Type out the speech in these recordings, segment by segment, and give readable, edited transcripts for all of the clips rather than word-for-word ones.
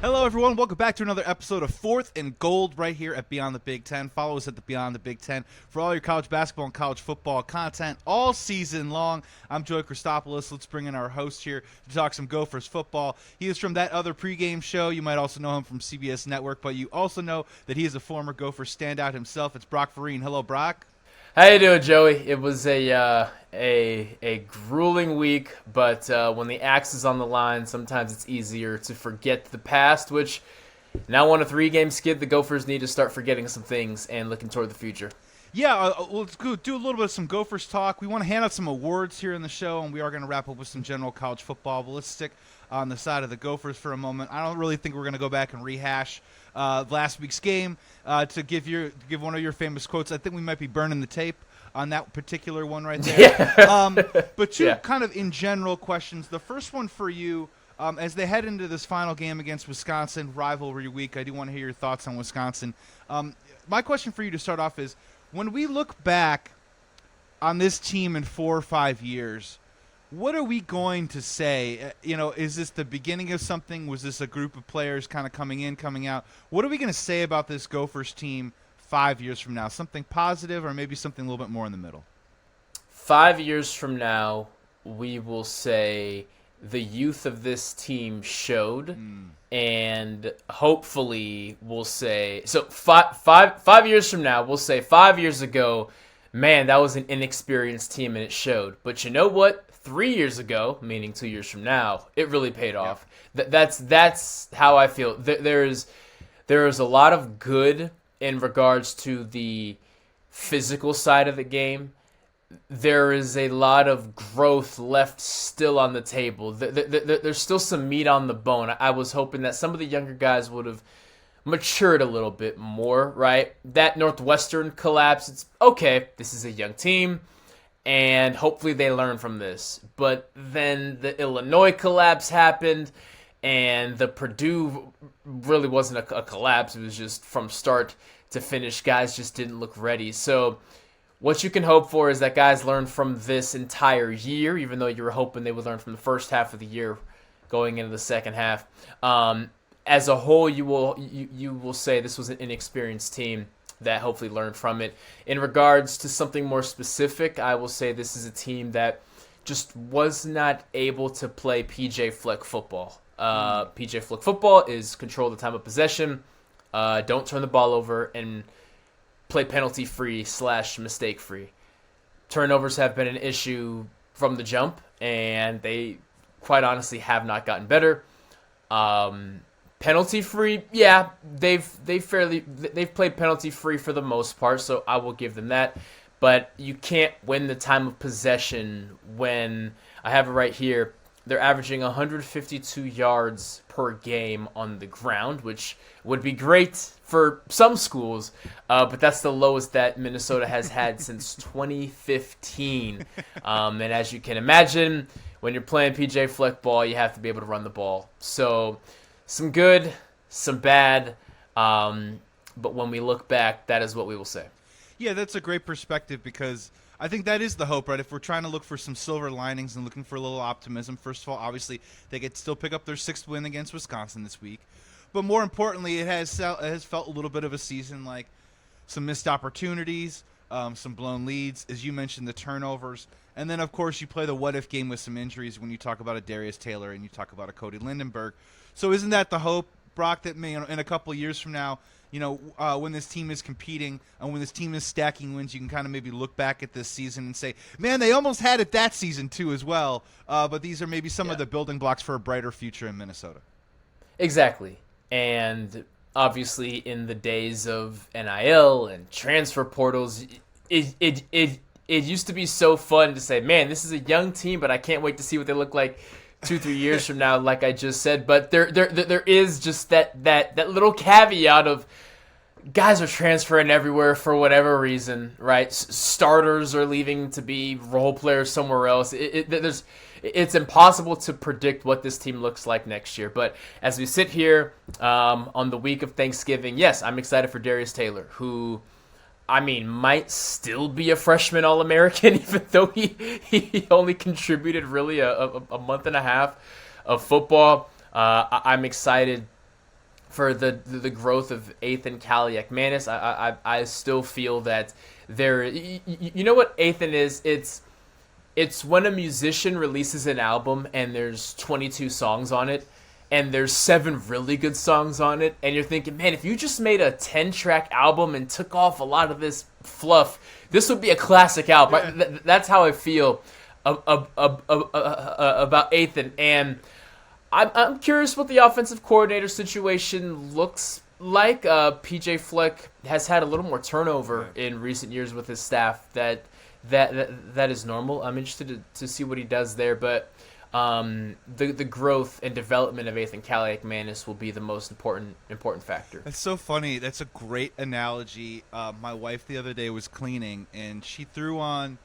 Hello, everyone. Welcome back to another episode of Fourth and Gold right here at Beyond the Big Ten. Follow us at the Beyond the Big Ten for all your college basketball and college football content all season long. I'm Joey Christopoulos. Let's bring in our host here to talk some Gophers football. He is from that other pregame show. You might also know him from CBS Network, but you also know that he is a former Gopher standout himself. It's Brock Vereen. Hello, Brock. How you doing, Joey? It was a grueling week, but when the axe is on the line, sometimes it's easier to forget the past, which now on a 3-game skid, the Gophers need to start forgetting some things and looking toward the future. Yeah, let's go do a little bit of some Gophers talk. We want to hand out some awards here in the show, and we are going to wrap up with some general college football, but let's stick on the side of the Gophers for a moment. I don't really think we're going to go back and rehash last week's game to give one of your famous quotes. I think we might be burning the tape on that particular one right there. Yeah. But two kind of in general questions. The first one for you, as they head into this final game against Wisconsin, rivalry week, I do want to hear your thoughts on Wisconsin. My question for you to start off is, when we look back on this team in 4 or 5 years, what are we going to say? Is this the beginning of something? Was this a group of players kind of coming in, coming out? What are we going to say about this Gophers team 5 years from now? Something positive or maybe something a little bit more in the middle? 5 years from now, we will say the youth of this team showed, and hopefully we'll say, so five years from now, we'll say 5 years ago, man, that was an inexperienced team and it showed. But you know what? 3 years ago, meaning 2 years from now, it really paid off. That's how I feel. There is a lot of good in regards to the physical side of the game. There is a lot of growth left still on the table. There's still some meat on the bone. I was hoping that some of the younger guys would have matured a little bit more, right? That Northwestern collapse, it's okay, this is a young team, and hopefully they learn from this. But then the Illinois collapse happened, and the Purdue really wasn't a collapse. It was just from start to finish, guys just didn't look ready. So what you can hope for is that guys learn from this entire year, even though you were hoping they would learn from the first half of the year going into the second half. As a whole, you will say this was an inexperienced team that hopefully learned from it. In regards to something more specific, I will say this is a team that just was not able to play PJ Fleck football. PJ Fleck football is control the time of possession, don't turn the ball over, and play penalty-free / mistake-free. Turnovers have been an issue from the jump, and they quite honestly have not gotten better. Penalty-free, yeah, they've played penalty-free for the most part, so I will give them that. But you can't win the time of possession when, I have it right here, they're averaging 152 yards per game on the ground, which would be great for some schools, but that's the lowest that Minnesota has had since 2015. And as you can imagine, when you're playing PJ Fleck ball, you have to be able to run the ball. So some good, some bad, but when we look back, that is what we will say. Yeah, that's a great perspective because I think that is the hope, right? If we're trying to look for some silver linings and looking for a little optimism, first of all, obviously they could still pick up their 6th win against Wisconsin this week. But more importantly, it has felt a little bit of a season like some missed opportunities, some blown leads, as you mentioned, the turnovers. And then, of course, you play the what-if game with some injuries when you talk about a Darius Taylor and you talk about a Cody Lindenberg. So isn't that the hope, Brock, that in a couple of years from now, when this team is competing and when this team is stacking wins, you can kind of maybe look back at this season and say, man, they almost had it that season too as well. But these are maybe some of the building blocks for a brighter future in Minnesota. Exactly. And obviously in the days of NIL and transfer portals, it used to be so fun to say, man, this is a young team, but I can't wait to see what they look like 2-3 years from now, like I just said. But there is just that little caveat of guys are transferring everywhere for whatever reason, right? Starters are leaving to be role players somewhere else. It's impossible to predict what this team looks like next year. But as we sit here on the week of Thanksgiving, yes, I'm excited for Darius Taylor, who, might still be a freshman All-American, even though he only contributed really a month and a half of football. I'm excited for the growth of Ethan Kaliak-Manis. I still feel that there. You know what Ethan is? It's when a musician releases an album and there's 22 songs on it, and there's 7 really good songs on it, and you're thinking, man, if you just made a 10-track album and took off a lot of this fluff, this would be a classic album. Yeah. That's how I feel about Ethan, and I'm curious what the offensive coordinator situation looks like. PJ Fleck has had a little more turnover in recent years with his staff. That is normal. I'm interested to see what he does there, but the growth and development of Ethan Kaliak-Manis will be the most important factor. That's so funny. That's a great analogy. My wife the other day was cleaning, and she threw on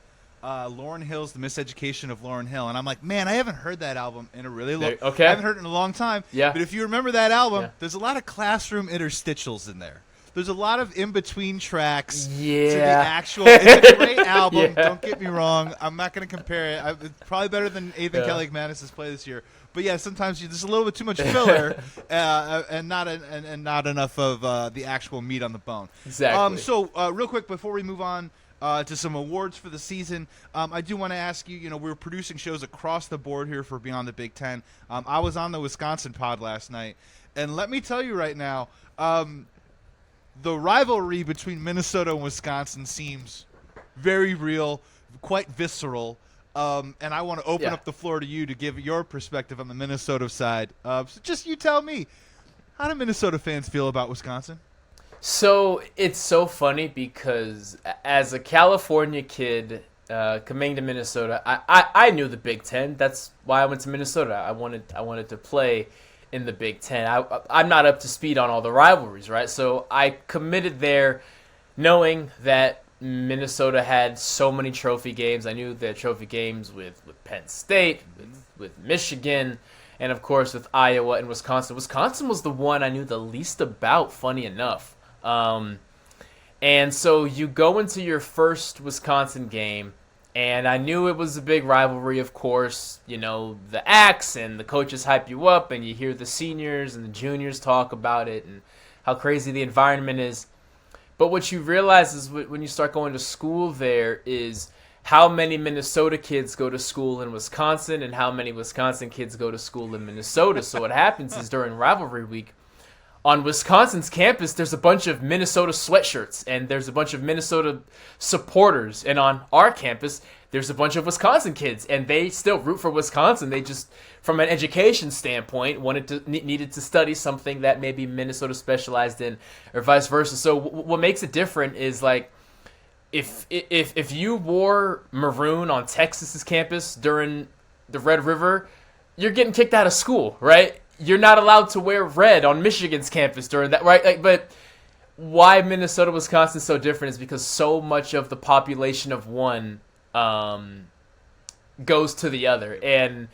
Lauryn Hill's The Miseducation of Lauryn Hill, and I'm like, man, I haven't heard that album in a really long I haven't heard it in a long time. Yeah. But if you remember that album, there's a lot of classroom interstitials in there. There's a lot of in-between tracks to the actual. It's a great album. Don't get me wrong. I'm not going to compare it. It's probably better than Ethan Kaliak-Manis' play this year. But yeah, sometimes there's a little bit too much filler and not enough of the actual meat on the bone. Exactly. So real quick before we move on to some awards for the season, I do want to ask you. We're producing shows across the board here for Beyond the Big Ten. I was on the Wisconsin pod last night, and let me tell you right now. The rivalry between Minnesota and Wisconsin seems very real, quite visceral, and I want to open up the floor to you to give your perspective on the Minnesota side. So just you tell me, how do Minnesota fans feel about Wisconsin? So it's so funny because as a California kid coming to Minnesota, I knew the Big Ten. That's why I went to Minnesota. I wanted to play in the Big Ten. I'm not up to speed on all the rivalries, right? So I committed there knowing that Minnesota had so many trophy games. I knew the trophy games with Penn State, with Michigan, and of course with Iowa and Wisconsin. Wisconsin was the one I knew the least about, funny enough. And so you go into your first Wisconsin game, and I knew it was a big rivalry, of course. The acts and the coaches hype you up, and you hear the seniors and the juniors talk about it and how crazy the environment is. But what you realize is when you start going to school there is how many Minnesota kids go to school in Wisconsin and how many Wisconsin kids go to school in Minnesota. So what happens is during rivalry week, on Wisconsin's campus, there's a bunch of Minnesota sweatshirts, and there's a bunch of Minnesota supporters. And on our campus, there's a bunch of Wisconsin kids, and they still root for Wisconsin. They just, from an education standpoint, needed to study something that maybe Minnesota specialized in, or vice versa. So what makes it different is, like, if you wore maroon on Texas's campus during the Red River, you're getting kicked out of school, right? You're not allowed to wear red on Michigan's campus during that, right? But why Minnesota, Wisconsin is so different is because so much of the population of one goes to the other, and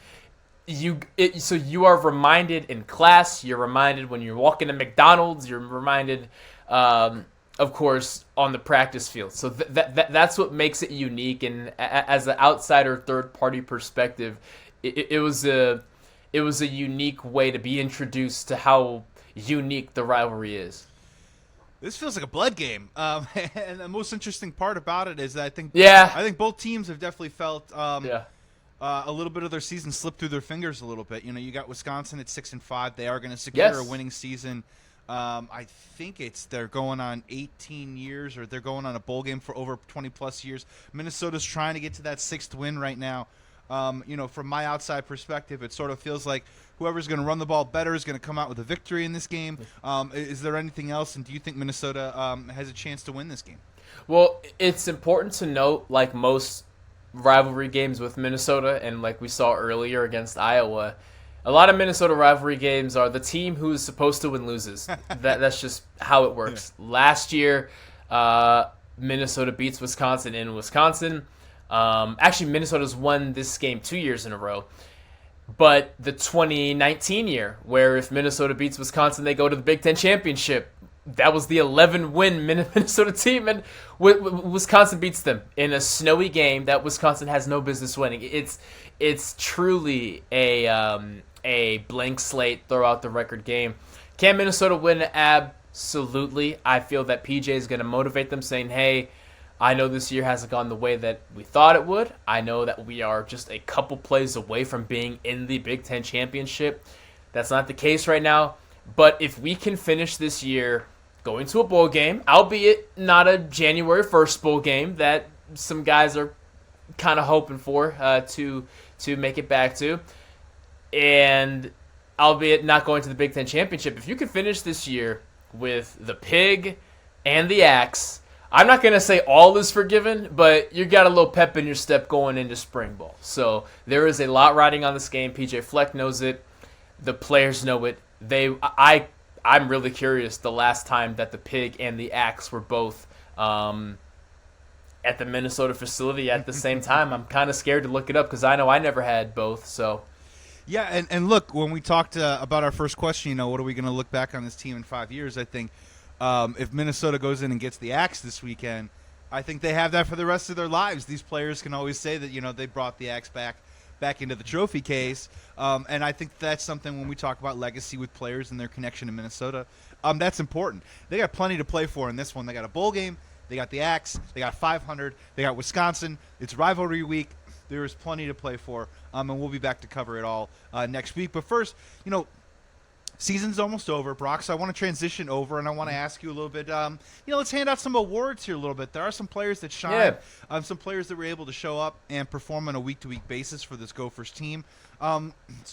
so you are reminded in class. You're reminded when you're walking to McDonald's. You're reminded, of course, on the practice field. So that's what makes it unique. And as an outsider, third party perspective, it was a unique way to be introduced to how unique the rivalry is. This feels like a blood game, and the most interesting part about it is that I think both teams have definitely felt a little bit of their season slip through their fingers a little bit. You got Wisconsin at 6-5; they are going to secure a winning season. I think they're going on 18 years, or they're going on a bowl game for over 20+ years. Minnesota's trying to get to that 6th win right now. From my outside perspective, it sort of feels like whoever's going to run the ball better is going to come out with a victory in this game. Is there anything else, and do you think Minnesota has a chance to win this game? Well, it's important to note, like most rivalry games with Minnesota, and like we saw earlier against Iowa, a lot of Minnesota rivalry games are the team who is supposed to win loses. That's just how it works. Yeah. Last year, Minnesota beats Wisconsin in Wisconsin. Actually, Minnesota's won this game 2 years in a row. But the 2019 year, where if Minnesota beats Wisconsin, they go to the Big Ten Championship. That was the 11-win Minnesota team, and Wisconsin beats them in a snowy game that Wisconsin has no business winning. It's truly a blank slate, throw out the record game. Can Minnesota win? Absolutely. I feel that PJ is going to motivate them, saying, hey, I know this year hasn't gone the way that we thought it would. I know that we are just a couple plays away from being in the Big Ten championship. That's not the case right now. But if we can finish this year going to a bowl game, albeit not a January 1st bowl game that some guys are kind of hoping for to make it back to, and albeit not going to the Big Ten championship, if you can finish this year with the pig and the axe, I'm not going to say all is forgiven, but you got a little pep in your step going into spring ball. So there is a lot riding on this game. PJ Fleck knows it. The players know it. I'm really curious the last time that the pig and the axe were both at the Minnesota facility at the same time. I'm kind of scared to look it up because I know I never had both. So, yeah, and look, when we talked about our first question, what are we going to look back on this team in 5 years? I think if Minnesota goes in and gets the axe this weekend, I think they have that for the rest of their lives. These players can always say that they brought the axe back into the trophy case, and I think that's something when we talk about legacy with players and their connection to Minnesota, that's important. They got plenty to play for in this one. They got a bowl game. They got the Axe. They got 500. They got Wisconsin. It's rivalry week. There is plenty to play for, and we'll be back to cover it all next week. But first, season's almost over, Brock, so I want to transition over, and I want to ask you a little bit, let's hand out some awards here a little bit. There are some players that shine, some players that were able to show up and perform on a week-to-week basis for this Gophers team. Let's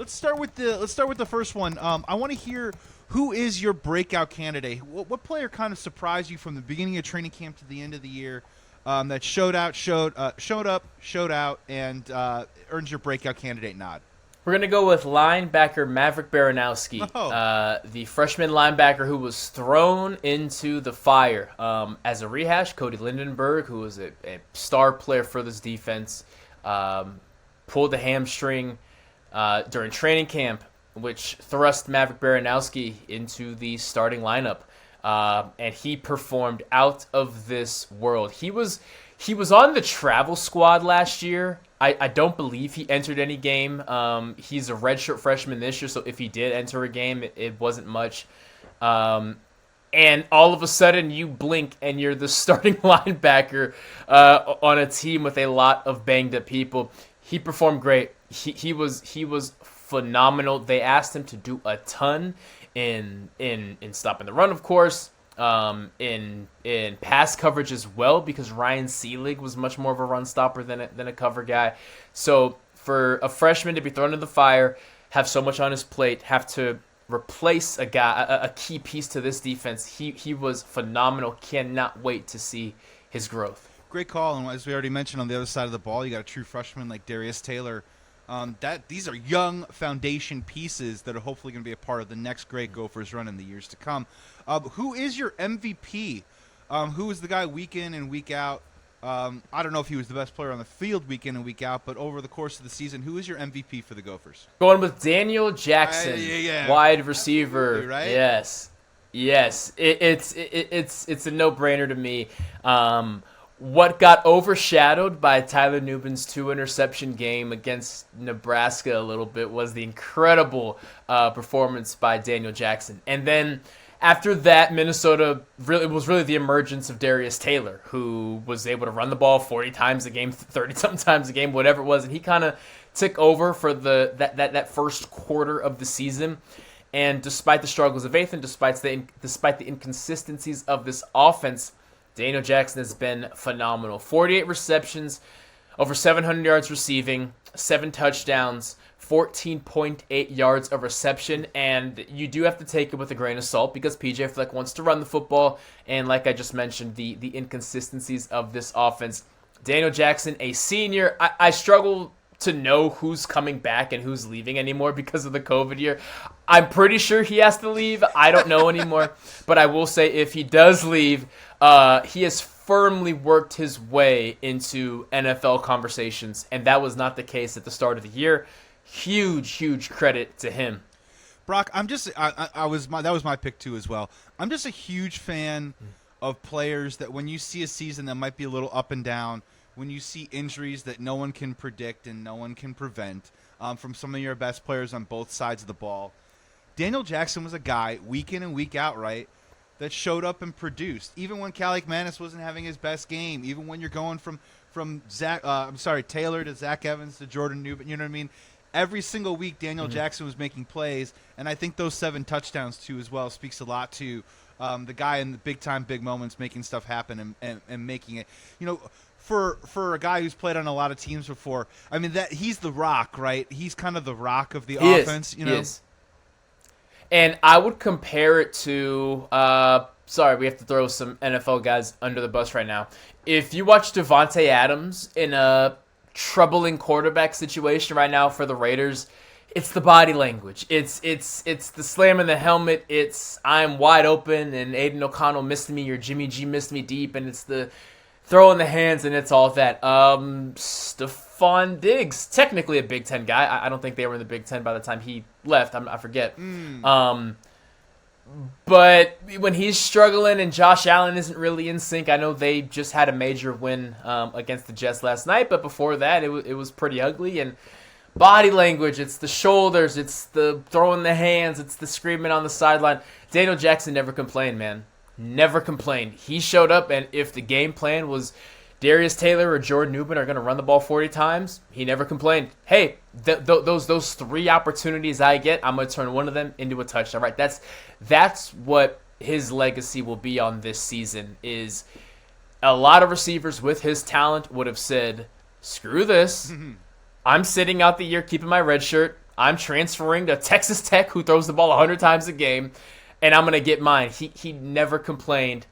start with the first one. I want to hear, who is your breakout candidate? What player kind of surprised you from the beginning of training camp to the end of the year that showed up, and earns your breakout candidate nod? We're going to go with linebacker Maverick Baranowski, the freshman linebacker who was thrown into the fire. As a rehash, Cody Lindenberg, who was a star player for this defense, pulled the hamstring during training camp, which thrust Maverick Baranowski into the starting lineup. And he performed out of this world. He was on the travel squad last year. I don't believe he entered any game. He's a redshirt freshman this year, so if he did enter a game, it wasn't much. And all of a sudden, you blink and you're the starting linebacker on a team with a lot of banged up people. He performed great. He was phenomenal. They asked him to do a ton in stopping the run, of course. In pass coverage as well, because Ryan Seelig was much more of a run stopper than a cover guy. So for a freshman to be thrown in the fire, have so much on his plate, have to replace a key piece to this defense, he was phenomenal. Cannot wait to see his growth. Great call, and as we already mentioned, on the other side of the ball, you got a true freshman like Darius Taylor. These are young foundation pieces that are hopefully going to be a part of the next great Gophers run in the years to come. Who is your MVP? Who is the guy week in and week out? I don't know if he was the best player on the field week in and week out, but over the course of the season, who is your MVP for the Gophers? Going with Daniel Jackson, wide receiver. Right? Yes. It's a no-brainer to me. What got overshadowed by Tyler Nubin's 2-interception game against Nebraska a little bit was the incredible performance by Daniel Jackson. And then after that, Minnesota was really the emergence of Darius Taylor, who was able to run the ball 40 times a game, 30-something times a game, whatever it was. And he kind of took over for that first quarter of the season. And despite the struggles of Athan, despite the inconsistencies of this offense, Daniel Jackson has been phenomenal. 48 receptions, over 700 yards receiving, 7 touchdowns, 14.8 yards of reception, and you do have to take it with a grain of salt because PJ Fleck wants to run the football, and like I just mentioned, the inconsistencies of this offense. Daniel Jackson, a senior, I struggle to know who's coming back and who's leaving anymore because of the COVID year. I'm pretty sure he has to leave. I don't know anymore, but I will say if he does leave, he has firmly worked his way into NFL conversations, and that was not the case at the start of the year. Huge credit to him. Brock, that was my pick too as well. I'm just a huge fan of players that when you see a season that might be a little up and down, when you see injuries that no one can predict and no one can prevent from some of your best players on both sides of the ball, Daniel Jackson was a guy week in and week out, right, that showed up and produced. Even when Calic Manis wasn't having his best game, even when you're going from Taylor to Zach Evans to Jordan Newman, you know what I mean? Every single week, Daniel Jackson was making plays, and I think those 7 touchdowns, too, as well, speaks a lot to the guy in the big-time, big moments making stuff happen and making it. You know, for a guy who's played on a lot of teams before, I mean, that he's the rock, right? He's kind of the rock of the offense, you know? He is. And I would compare it to sorry, we have to throw some NFL guys under the bus right now. If you watch Devontae Adams in a troubling quarterback situation right now for the Raiders, it's the body language. It's the slam in the helmet. It's I'm wide open and Aiden O'Connell missed me or Jimmy G missed me deep, and it's the throw in the hands and it's all that. Stephon Diggs, technically a Big Ten guy. I don't think they were in the Big Ten by the time he left. I forget. But when he's struggling and Josh Allen isn't really in sync, I know they just had a major win against the Jets last night, but before that, it was pretty ugly. And body language, it's the shoulders, it's the throwing the hands, it's the screaming on the sideline. Daniel Jackson never complained, man. Never complained. He showed up, and if the game plan was Darius Taylor or Jordan Newman are going to run the ball 40 times, he never complained. Hey, those 3 opportunities I get, I'm going to turn one of them into a touchdown. Right? That's what his legacy will be on this season. Is a lot of receivers with his talent would have said, "Screw this. I'm sitting out the year keeping my red shirt. I'm transferring to Texas Tech, who throws the ball 100 times a game, and I'm going to get mine." He never complained.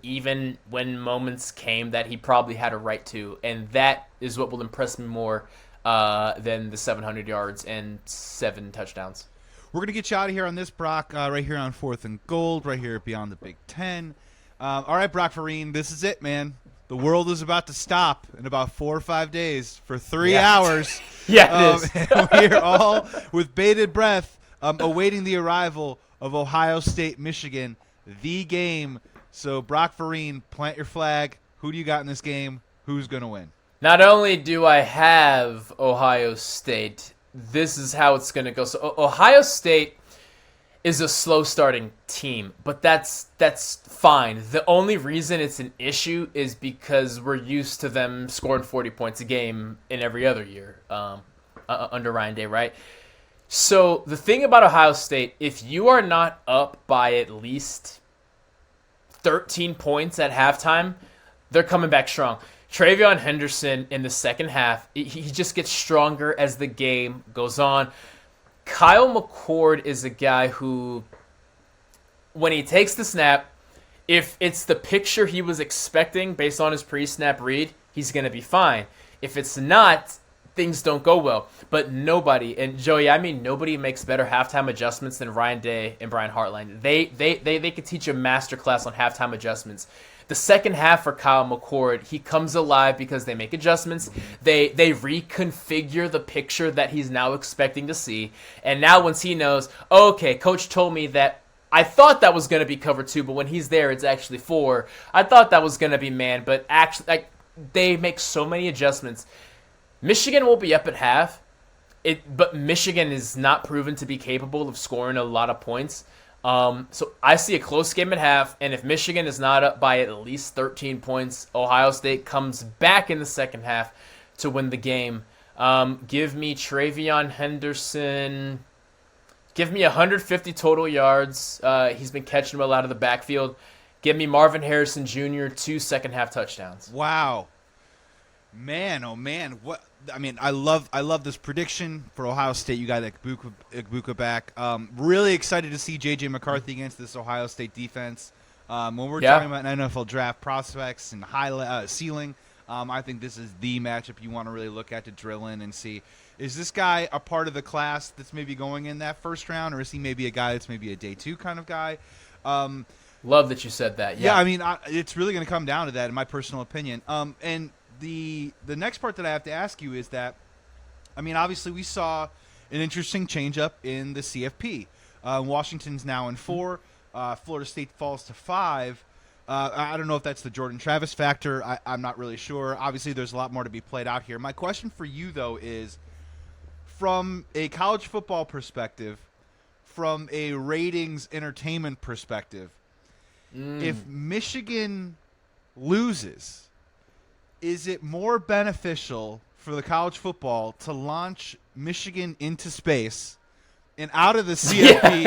Even when moments came that he probably had a right to, and that is what will impress me more than the 700 yards and 7 touchdowns. We're going to get you out of here on this, Brock, right here on 4th and Gold, right here beyond the Big Ten. All right, Brock Vereen, this is it, man. The world is about to stop in about 4 or 5 days for 3 hours. Yeah, it is. And we're all with bated breath awaiting the arrival of Ohio State, Michigan, the game. So, Brock Vereen, plant your flag. Who do you got in this game? Who's going to win? Not only do I have Ohio State, this is how it's going to go. So, Ohio State is a slow-starting team, but that's fine. The only reason it's an issue is because we're used to them scoring 40 points a game in every other year under Ryan Day, right? So, the thing about Ohio State, if you are not up by at least 13 points at halftime, they're coming back strong. TreVeyon Henderson in the second half, he just gets stronger as the game goes on. Kyle McCord is a guy who, when he takes the snap, if it's the picture he was expecting based on his pre-snap read, he's going to be fine. If it's not, things don't go well. But nobody, and Joey, I mean nobody makes better halftime adjustments than Ryan Day and Brian Hartline. They could teach a masterclass on halftime adjustments. The second half for Kyle McCord, he comes alive because they make adjustments. They reconfigure the picture that he's now expecting to see. And now once he knows, okay, coach told me that I thought that was going to be cover 2, but when he's there, it's actually 4. I thought that was going to be man, but actually, they make so many adjustments. Michigan will be up at half, but Michigan is not proven to be capable of scoring a lot of points. So I see a close game at half, and if Michigan is not up by at least 13 points, Ohio State comes back in the second half to win the game. Give me TreVeyon Henderson. Give me 150 total yards. He's been catching them a lot of the backfield. Give me Marvin Harrison Jr. 2 second-half touchdowns. Wow. Man, oh man, what I mean, I love this prediction for Ohio State. You got Igbuka back. Really excited to see J.J. McCarthy against this Ohio State defense. When we're talking about NFL draft prospects and high ceiling, I think this is the matchup you want to really look at to drill in and see, is this guy a part of the class that's maybe going in that first round, or is he maybe a guy that's maybe a day 2 kind of guy? Love that you said that. Yeah, I mean, it's really going to come down to that, in my personal opinion. And the next part that I have to ask you is that, I mean, obviously we saw an interesting change-up in the CFP. Washington's now in 4. Florida State falls to 5. I don't know if that's the Jordan Travis factor. I'm not really sure. Obviously, there's a lot more to be played out here. My question for you, though, is from a college football perspective, from a ratings entertainment perspective. If Michigan loses, is it more beneficial for the college football to launch Michigan into space and out of the CFP,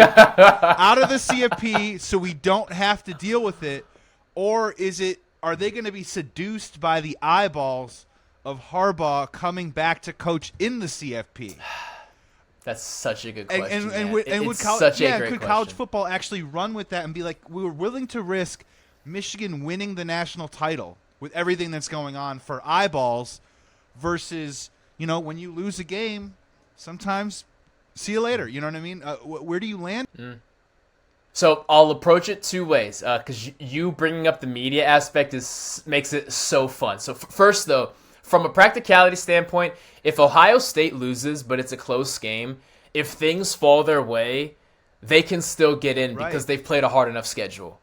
so we don't have to deal with it, or are they going to be seduced by the eyeballs of Harbaugh coming back to coach in the CFP? That's such a good question. Could college football actually run with that and be like, we were willing to risk Michigan winning the national title with everything that's going on for eyeballs versus, when you lose a game, sometimes see you later. You know what I mean? Where do you land? So I'll approach it two ways because you bringing up the media aspect makes it so fun. So first, though, from a practicality standpoint, if Ohio State loses but it's a close game, if things fall their way, they can still get in because they've played a hard enough schedule.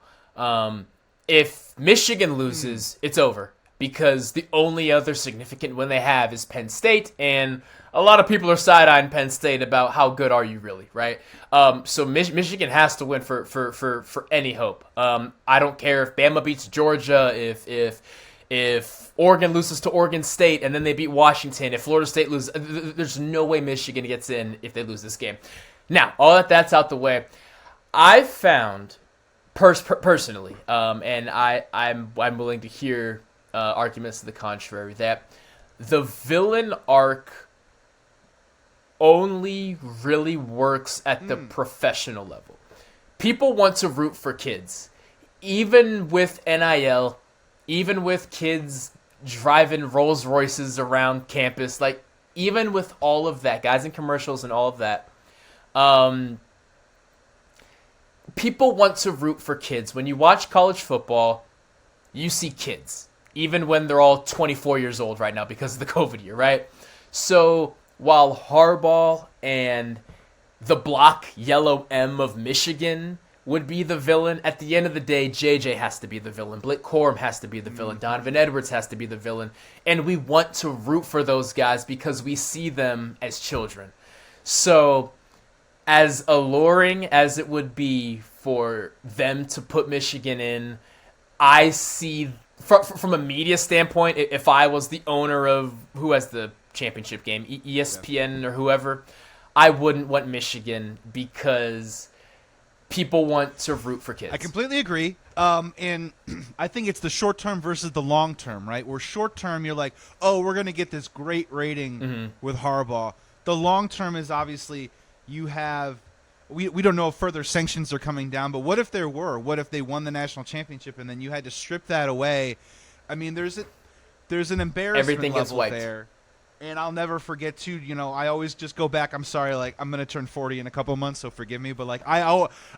If Michigan loses, it's over because the only other significant win they have is Penn State, and a lot of people are side-eyeing Penn State about how good are you really, right? So Michigan has to win for any hope. I don't care if Bama beats Georgia, if Oregon loses to Oregon State and then they beat Washington, if Florida State loses, there's no way Michigan gets in if they lose this game. Now, all that's out the way, I've found personally, and I'm willing to hear arguments to the contrary, that the villain arc only really works at the professional level. People want to root for kids. Even with NIL, even with kids driving Rolls Royces around campus, like even with all of that, guys in commercials and all of that, people want to root for kids. When you watch college football, you see kids, even when they're all 24 years old right now because of the COVID year, right? So while Harbaugh and the block yellow M of Michigan would be the villain, at the end of the day, JJ has to be the villain. Blake Corum has to be the villain. Donovan Edwards has to be the villain. And we want to root for those guys because we see them as children. So as alluring as it would be for them to put Michigan in, I see, from a media standpoint, if I was the owner of who has the championship game, ESPN or whoever, I wouldn't want Michigan because people want to root for kids. I completely agree. And I think it's the short term versus the long term, right? Where short term, you're like, oh, we're going to get this great rating with Harbaugh. The long term is obviously you have we don't know if further sanctions are coming down, but what if there were? What if they won the national championship and then you had to strip that away? I mean, there's an embarrassment Everything level gets wiped there. And I'll never forget, too, I always just go back. I'm sorry, like, I'm going to turn 40 in a couple of months, so forgive me. But, like, I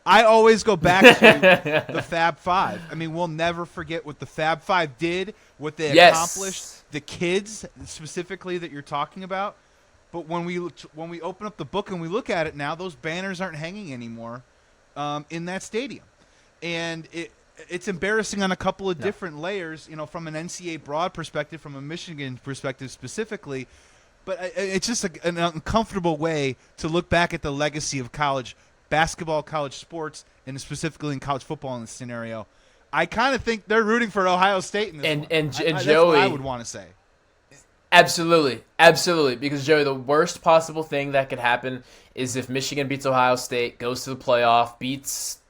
always go back to the Fab Five. I mean, we'll never forget what the Fab Five did, what they accomplished, the kids specifically that you're talking about. But when we open up the book and we look at it now, those banners aren't hanging anymore in that stadium. And it's embarrassing on a couple of different layers, from an NCAA broad perspective, from a Michigan perspective specifically. But it's just an uncomfortable way to look back at the legacy of college basketball, college sports, and specifically in college football in this scenario. I kind of think they're rooting for Ohio State in this one. And Joey, that's what I would want to say. Absolutely. Because, Joey, the worst possible thing that could happen is if Michigan beats Ohio State, goes to the playoff, beats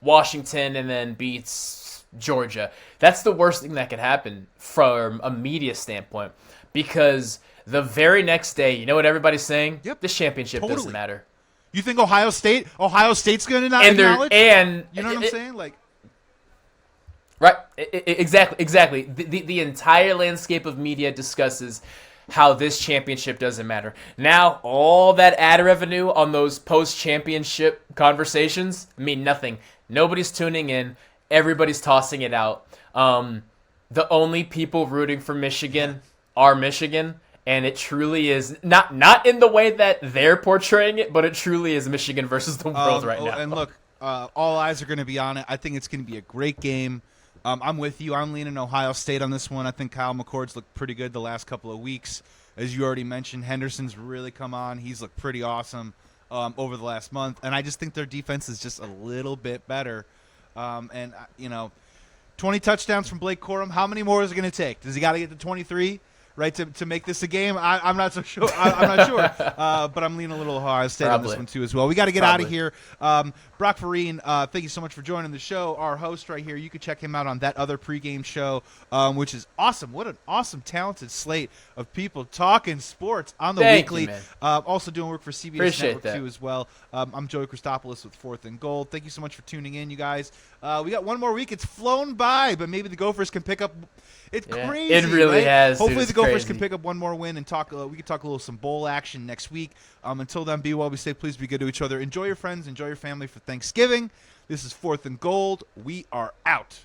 Washington, and then beats Georgia. That's the worst thing that could happen from a media standpoint, because the very next day, you know what everybody's saying? Yep. This championship doesn't matter. You think Ohio State's going to not acknowledge? And you know what I'm saying? Like, right? Exactly. The entire landscape of media discusses how this championship doesn't matter. Now, all that ad revenue on those post-championship conversations mean nothing. Nobody's tuning in. Everybody's tossing it out. The only people rooting for Michigan are Michigan, and it truly is not in the way that they're portraying it, but it truly is Michigan versus the world right now. And look, all eyes are going to be on it. I think it's going to be a great game. I'm with you. I'm leaning Ohio State on this one. I think Kyle McCord's looked pretty good the last couple of weeks. As you already mentioned, Henderson's really come on. He's looked pretty awesome. over the last month, and I just think their defense is just a little bit better. 20 touchdowns from Blake Corum. How many more is it going to take? Does he got to get to 23? Right, to make this a game? I'm not so sure. I'm not sure, but I'm leaning a little Ohio State on this one too as well. We got to get out of here. Brock Vereen, thank you so much for joining the show. Our host right here. You can check him out on That Other Pregame Show, which is awesome. What an awesome, talented slate of people talking sports on the weekly. Also doing work for CBS Appreciate Network too as well. I'm Joey Christopoulos with Fourth and Gold. Thank you so much for tuning in, you guys. We got one more week. It's flown by, but maybe the Gophers can pick up. It's crazy. It really right? has. Hopefully the Gophers crazy. can pick up one more win and talk. We can talk a little some bowl action next week. Until then, be well, be safe. Please be good to each other. Enjoy your friends. Enjoy your family for Thanksgiving. This is Fourth and Gold. We are out.